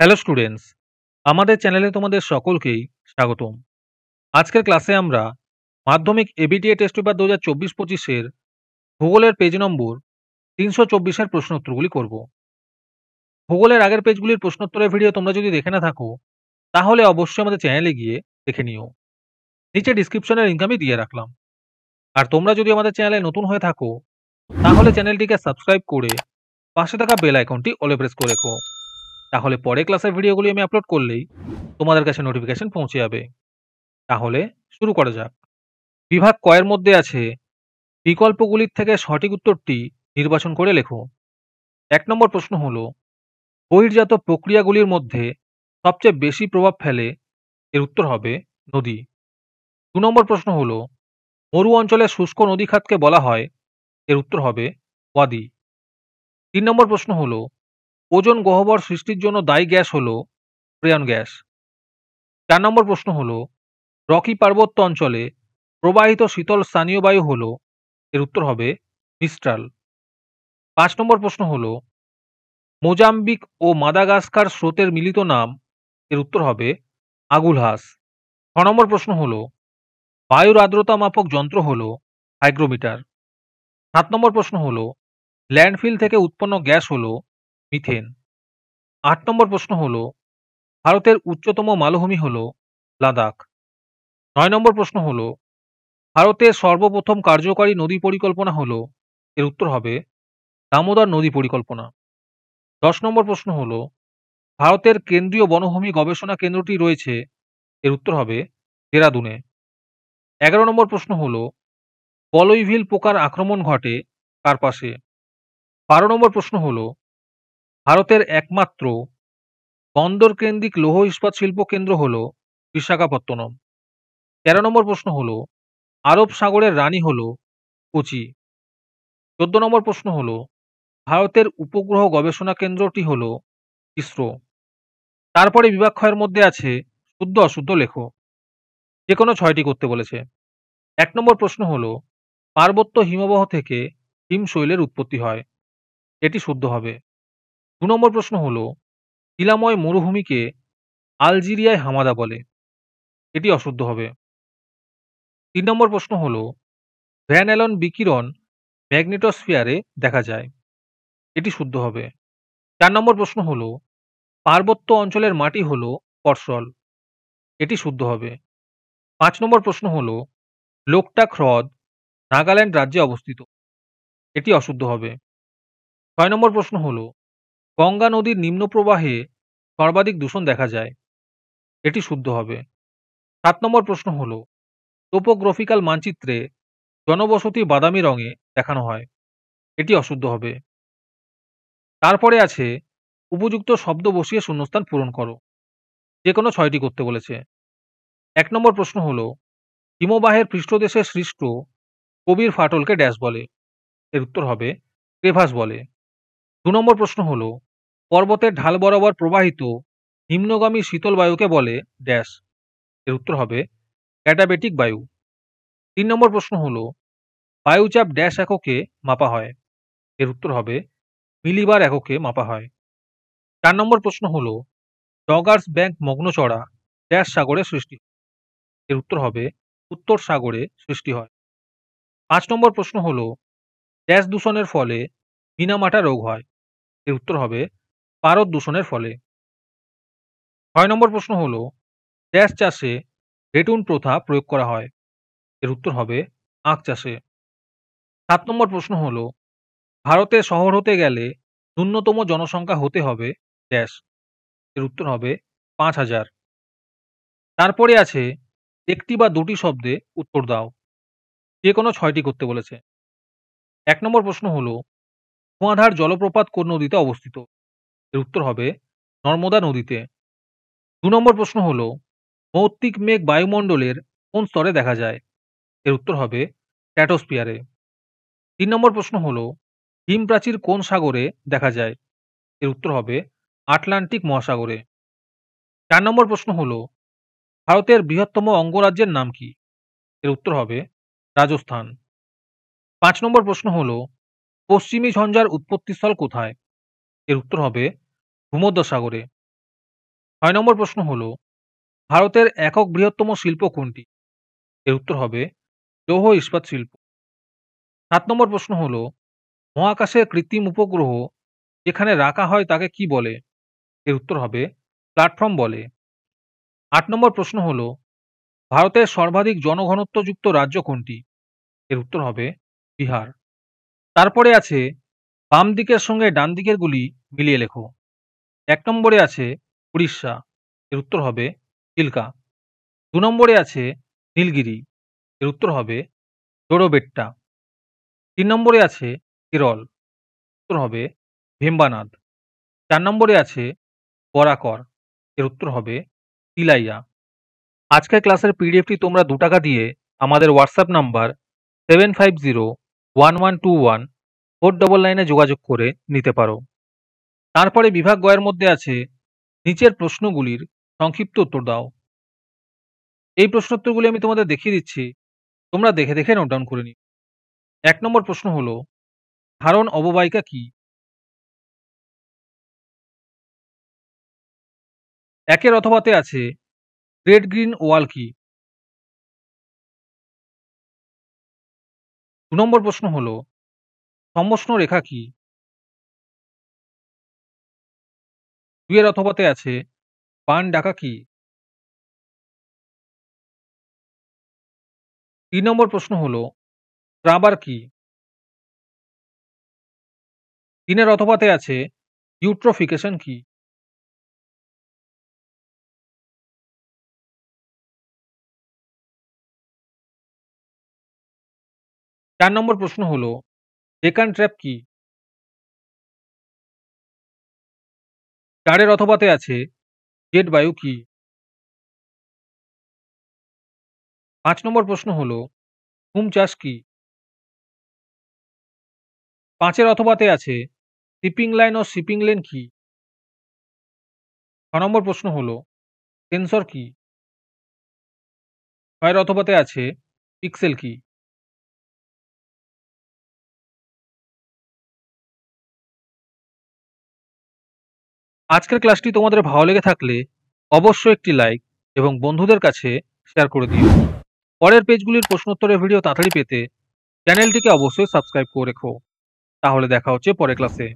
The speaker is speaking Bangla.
হ্যালো স্টুডেন্টস, আমাদের চ্যানেলে তোমাদের সকলকেই স্বাগতম। আজকের ক্লাসে আমরা মাধ্যমিক এবিটিএ টেস্ট পেপার 2024-25 ভূগোলের পেজ নম্বর 324 প্রশ্নোত্তরগুলি করব। ভূগোলের আগের পেজগুলির প্রশ্নোত্তরের ভিডিও তোমরা যদি দেখে না থাকো তাহলে অবশ্যই আমাদের চ্যানেলে গিয়ে দেখে নিও। নিচে ডিসক্রিপশনের লিংক আমি দিয়ে রাখলাম। আর তোমরা যদি আমাদের চ্যানেলে নতুন হয়ে থাকো তাহলে চ্যানেলটিকে সাবস্ক্রাইব করে পাশে থাকা বেল আইকনটি অলে প্রেস করে রেখো। তাহলে পরে ক্লাসের ভিডিওগুলি আমি আপলোড করলেই তোমাদের কাছে নোটিফিকেশন পৌঁছে যাবে। তাহলে শুরু করা যাক। বিভাগ কয়ের মধ্যে আছে বিকল্পগুলির থেকে সঠিক উত্তরটি নির্বাচন করে লেখো। ১ নম্বর প্রশ্ন হলো বহির্জাত প্রক্রিয়াগুলির মধ্যে সবচেয়ে বেশি প্রভাব ফেলে, এর উত্তর হবে নদী। ২ নম্বর প্রশ্ন হলো মরু অঞ্চলের শুষ্ক নদীখাতকে বলা হয়, এর উত্তর হবে ওয়াদি। ৩ নম্বর প্রশ্ন হলো ওজোন গহ্বর সৃষ্টির জন্য দায়ী গ্যাস হলো ফ্রেয়ন গ্যাস। ৪ নম্বর প্রশ্ন হলো রকি পার্বত্য অঞ্চলে প্রবাহিত শীতল স্থানীয় বায়ু হল, এর উত্তর হবে মিস্ট্রাল। ৫ নম্বর প্রশ্ন হল মোজাম্বিক ও মাদাগাস্কার স্রোতের মিলিত নাম, এর উত্তর হবে আগুলহাস। ৬ নম্বর প্রশ্ন হল বায়ুর আর্দ্রতা মাপক যন্ত্র হল হাইগ্রোমিটার। ৭ নম্বর প্রশ্ন হল ল্যান্ডফিল থেকে উৎপন্ন গ্যাস হল মিথেন। ৮ নম্বর প্রশ্ন হল ভারতের উচ্চতম মালভূমি হল লাদাখ। ৯ নম্বর প্রশ্ন হল ভারতের সর্বপ্রথম কার্যকরী নদী পরিকল্পনা হল, এর উত্তর হবে দামোদর নদী পরিকল্পনা। ১০ নম্বর প্রশ্ন হল ভারতের কেন্দ্রীয় বনভূমি গবেষণা কেন্দ্রটি রয়েছে, এর উত্তর হবে দেরাদুনে। ১১ নম্বর প্রশ্ন হল বলইভিল পোকার আক্রমণ ঘটে কার পাশে। ১২ নম্বর প্রশ্ন হল ভারতের একমাত্র বন্দর কেন্দ্রিক লৌহ ইস্পাত শিল্প কেন্দ্র হল বিশাখাপত্তনম। ১৩ নম্বর প্রশ্ন হল আরব সাগরের রানী হল কোচি। ১৪ নম্বর প্রশ্ন হল ভারতের উপগ্রহ গবেষণা কেন্দ্রটি হল ইসরো। তারপরে বিভাগ ক্ষয়ের মধ্যে আছে শুদ্ধ অশুদ্ধ লেখো। যে কোনো ৬টি করতে বলেছে। ১ নম্বর প্রশ্ন হল পার্বত্য হিমবাহ থেকে হিমশৈলের উৎপত্তি হয়, এটি শুদ্ধ হবে। ২ নম্বর প্রশ্ন হল শিলাময় মরুভূমিকে আলজেরিয়ায় হামাদা বলে, এটি অশুদ্ধ হবে। ৩ নম্বর প্রশ্ন হল ভ্যান অ্যালন বিকিরণ ম্যাগনেটোস্ফিয়ারে দেখা যায়, এটি শুদ্ধ হবে। ৪ নম্বর প্রশ্ন হল পার্বত্য অঞ্চলের মাটি হল কর্সল, এটি শুদ্ধ হবে। ৫ নম্বর প্রশ্ন হল লোকটাক হ্রদ নাগাল্যান্ড রাজ্যে অবস্থিত, এটি অশুদ্ধ হবে। ৬ নম্বর প্রশ্ন হল গঙ্গা নদীর নিম্ন প্রবাহে সর্বাধিক দূষণ দেখা যায়, এটি শুদ্ধ হবে। ৭ নম্বর প্রশ্ন হল টোপোগ্রাফিক্যাল মানচিত্রে জনবসতি বাদামি রঙে দেখানো হয়, এটি অশুদ্ধ হবে। তারপরে আছে উপযুক্ত শব্দ বসিয়ে শূন্যস্থান পূরণ করো। যে কোনো ৬টি করতে বলেছে। ১ নম্বর প্রশ্ন হল হিমবাহের পৃষ্ঠদেশে সৃষ্ট কবির ফাটলকে ড্যাশ বলে, এর উত্তর হবে ক্রেভাস বলে। ২ নম্বর প্রশ্ন হল পর্বতের ঢাল বরাবর প্রবাহিত নিম্নগামী শীতল বায়ুকে বলে ড্যাশ, এর উত্তর হবে অ্যাডিয়াবেটিক বায়ু। ৩ নম্বর প্রশ্ন হল বায়ুচাপ ড্যাশ এককে মাপা হয়, এর উত্তর হবে মিলিবার এককে মাপা হয়। ৪ নম্বর প্রশ্ন হল ডগার্স ব্যাংক মগ্নচড়া ড্যাশ সাগরে সৃষ্টি, এর উত্তর হবে উত্তর সাগরে সৃষ্টি হয়। ৫ নম্বর প্রশ্ন হল ড্যাশ দূষণের ফলে মিনামাটা রোগ হয়, এর উত্তর হবে পারদ দূষণের ফলে। ৬ নম্বর প্রশ্ন হল ড্যাশ চাষে রেটুন প্রথা প্রয়োগ করা হয়, এর উত্তর হবে আখ চাষে। ৭ নম্বর প্রশ্ন হল ভারতে শহর হতে গেলে ন্যূনতম জনসংখ্যা হতে হবে ড্যাশ, এর উত্তর হবে ৫,০০০। তারপরে আছে একটি বা দুটি শব্দে উত্তর দাও। যে কোনো ৬টি করতে বলেছে। ১ নম্বর প্রশ্ন হল ধোঁয়াধার জলপ্রপাত কোন নদীতে অবস্থিত, এর উত্তর হবে নর্মদা নদীতে। ২ নম্বর প্রশ্ন হল মৌক্তিক মেঘ বায়ুমণ্ডলের কোন স্তরে দেখা যায়, এর উত্তর হবে স্ট্র্যাটোস্ফিয়ারে। ৩ নম্বর প্রশ্ন হল হিম প্রাচীর কোন সাগরে দেখা যায়, এর উত্তর হবে আটলান্টিক মহাসাগরে। ৪ নম্বর প্রশ্ন হল ভারতের বৃহত্তম অঙ্গরাজ্যের নাম কি, এর উত্তর হবে রাজস্থান। ৫ নম্বর প্রশ্ন হল পশ্চিমী ঝঞ্ঝার উৎপত্তিস্থল কোথায়, এর উত্তর হবে ভূমধ্যসাগরে। 6 নম্বর প্রশ্ন হলো, ভারতের একক বৃহত্তম শিল্প কোনটি? এর উত্তর হবে লৌহ ইস্পাত শিল্প। 7 নম্বর প্রশ্ন হলো, মহাকাশে কৃত্রিম উপগ্রহ যেখানে রাখা হয় তাকে কি বলে? এর উত্তর হবে প্ল্যাটফর্ম বলে। 8 নম্বর প্রশ্ন হলো, ভারতের সর্বাধিক জনঘনত্বযুক্ত রাজ্য কোনটি? এর উত্তর হবে বিহার। তারপরে আছে বাম দিকের সঙ্গে ডান দিকের গুলি মিলিয়ে লেখো। 1 নম্বরে আছে উড়িষ্যা, এর উত্তর হবে চিল্কা। 2 নম্বরে আছে নীলগিরি, এর উত্তর হবে জোড়বেট্টা। 3 নম্বরে আছে কেরল, উত্তর হবে ভেম্বানাদ। 4 নম্বরে আছে বরাকর, এর উত্তর হবে তিলাইয়া। আজকের ক্লাসের পিডিএফটি তোমরা 2 টাকা দিয়ে আমাদের হোয়াটসঅ্যাপ নাম্বার 7501121499 যোগাযোগ করে নিতে পারো। তারপরে বিভাগ গ এর মধ্যে আছে নিচের প্রশ্নগুলির সংক্ষিপ্ত উত্তর দাও। এই প্রশ্নোত্তরগুলি আমি তোমাদের দেখিয়ে দিচ্ছি, তোমরা দেখে দেখে নোট ডাউন করে নিও। 1 নম্বর প্রশ্ন হলো, হারণ অববাহিকা কি? একের অথবাতে আছে গ্রেট গ্রিন ওয়াল কি? 2 নম্বর প্রশ্ন হলো, সমষ্ণ রেখা কি? 2 এর অথবাতে আছে পান ডাকা কি? 3 নম্বর প্রশ্ন হলো, স্ক্রাবার কি? 3 এর অথবাতে আছে ইউট্রোফিকেশন কি? 4 নম্বর প্রশ্ন হলো, ডেকান ট্র্যাপ কি? 4 এর অথবাতে আছে জেট বায়ু কি? 5 নম্বর প্রশ্ন হলো, হুম চাষ কি? 5 এর অথবাতে আছে শিপিং লাইন ও শিপিং লেন কি? 6 নম্বর প্রশ্ন হলো, সেন্সর কি? 6 এর অথবাতে আছে পিক্সেল কি? আজকের ক্লাসটি তোমাদের ভালো লেগে থাকলে অবশ্যই একটি লাইক এবং বন্ধুদের কাছে শেয়ার করে দিও। পরের পেজগুলির প্রশ্নোত্তরের ভিডিও তাড়াতাড়ি পেতে চ্যানেলটিকে অবশ্যই সাবস্ক্রাইব করে রেখো। তাহলে দেখা হচ্ছে পরের ক্লাসে।